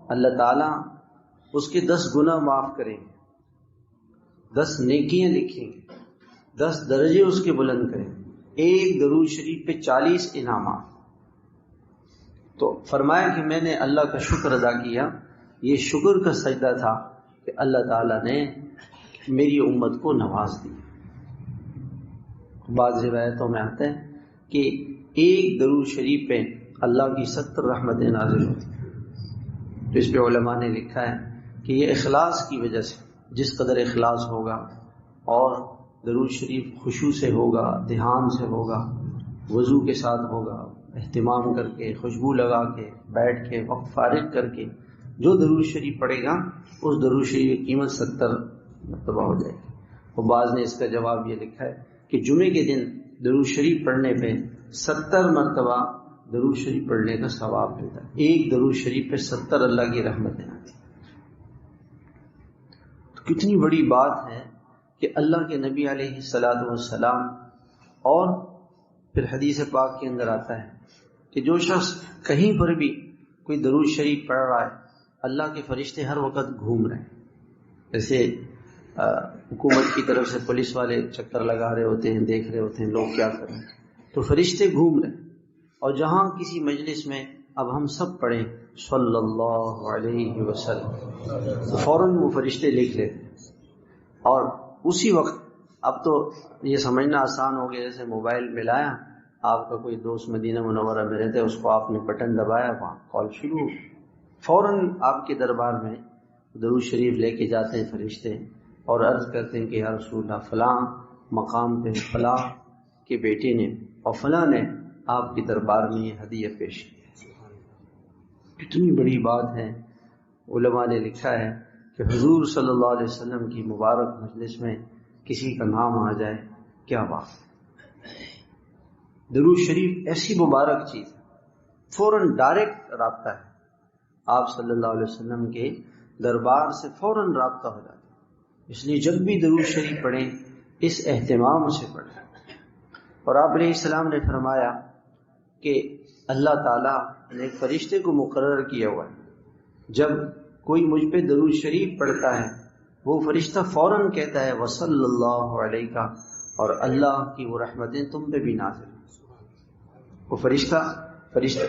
اللہ تعالیٰ اس کے 10 گناہ معاف کریں گے، 10 نیکیاں لکھیں گے، 10 درجے اس کے بلند کریں گے، ایک درود شریف پہ 40 انعامات۔ تو فرمایا کہ میں نے اللہ کا شکر ادا کیا، یہ شکر کا سجدہ تھا کہ اللہ تعالیٰ نے میری امت کو نواز دی۔ بعض روایتوں میں آتا ہے کہ ایک درود شریف پہ اللہ کی 70 رحمتیں نازل ہوتی ہیں۔ تو اس پہ علماء نے لکھا ہے کہ یہ اخلاص کی وجہ سے، جس قدر اخلاص ہوگا اور درود شریف خشوع سے ہوگا، دھیان سے ہوگا، وضو کے ساتھ ہوگا، اہتمام کر کے، خوشبو لگا کے، بیٹھ کے، وقت فارغ کر کے جو درود شریف پڑھے گا اس درود شریف کی قیمت 70 مرتبہ ہو جائے گی۔ اور بعض نے اس کا جواب یہ لکھا ہے کہ جمعے کے دن درود شریف پڑھنے پہ 70 مرتبہ درود شریف پڑھنے کا ثواب ملتا ہے۔ ایک درود شریف پہ 70 اللہ کی رحمتیں آتی ہیں۔ تو کتنی بڑی بات ہے کہ اللہ کے نبی علیہ الصلاۃ والسلام، اور پھر حدیث پاک کے اندر آتا ہے کہ جو شخص کہیں پر بھی کوئی درود شریف پڑھ رہا ہے، اللہ کے فرشتے ہر وقت گھوم رہے ہیں۔ جیسے حکومت کی طرف سے پولیس والے چکر لگا رہے ہوتے ہیں، دیکھ رہے ہوتے ہیں لوگ کیا کر رہے ہیں، تو فرشتے گھوم رہے ہیں۔ اور جہاں کسی مجلس میں اب ہم سب پڑھیں صلی اللہ علیہ وسلم، تو فوراً وہ فرشتے لکھ لیتے ہیں، اور اسی وقت اب تو یہ سمجھنا آسان ہو گیا، جیسے موبائل ملایا، آپ کا کوئی دوست مدینہ منورہ میں رہتا ہے، اس کو آپ نے بٹن دبایا، وہاں کال شروع ہو، فوراً آپ کے دربار میں درود شریف لے کے جاتے ہیں فرشتے، اور عرض کرتے ہیں کہ یا رسول اللہ، فلاں مقام پہ فلاں کے بیٹے نے اور فلاں نے آپ کے دربار میں یہ ہدیہ پیش کی۔ کتنی بڑی بات ہے۔ علماء نے لکھا ہے کہ حضور صلی اللہ علیہ وسلم کی مبارک مجلس میں کسی کا نام آ جائے، کیا بات ہے۔ درود شریف ایسی مبارک چیز ہے، فوراً ڈائریکٹ رابطہ ہے، آپ صلی اللہ علیہ وسلم کے دربار سے فوراً رابطہ ہو جاتا ہے۔ اس لیے جب بھی درود شریف پڑھیں اس اہتمام سے پڑھیں۔ اور آپ علیہ السلام نے فرمایا کہ اللہ تعالیٰ نے ایک فرشتے کو مقرر کیا ہوا ہے، جب کوئی مجھ پہ درود شریف پڑھتا ہے وہ فرشتہ فوراً کہتا ہے وصلی اللہ علیہ، اور اللہ کی وہ رحمتیں تم پہ بھی نازل ہیں۔ وہ فرشتہ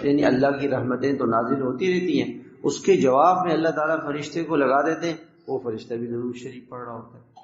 یعنی اللہ کی رحمتیں تو نازل ہوتی رہتی ہیں، اس کے جواب میں اللہ تعالیٰ فرشتے کو لگا دیتے ہیں، وہ فرشتہ بھی درود شریف پڑھ رہا ہوتا ہے۔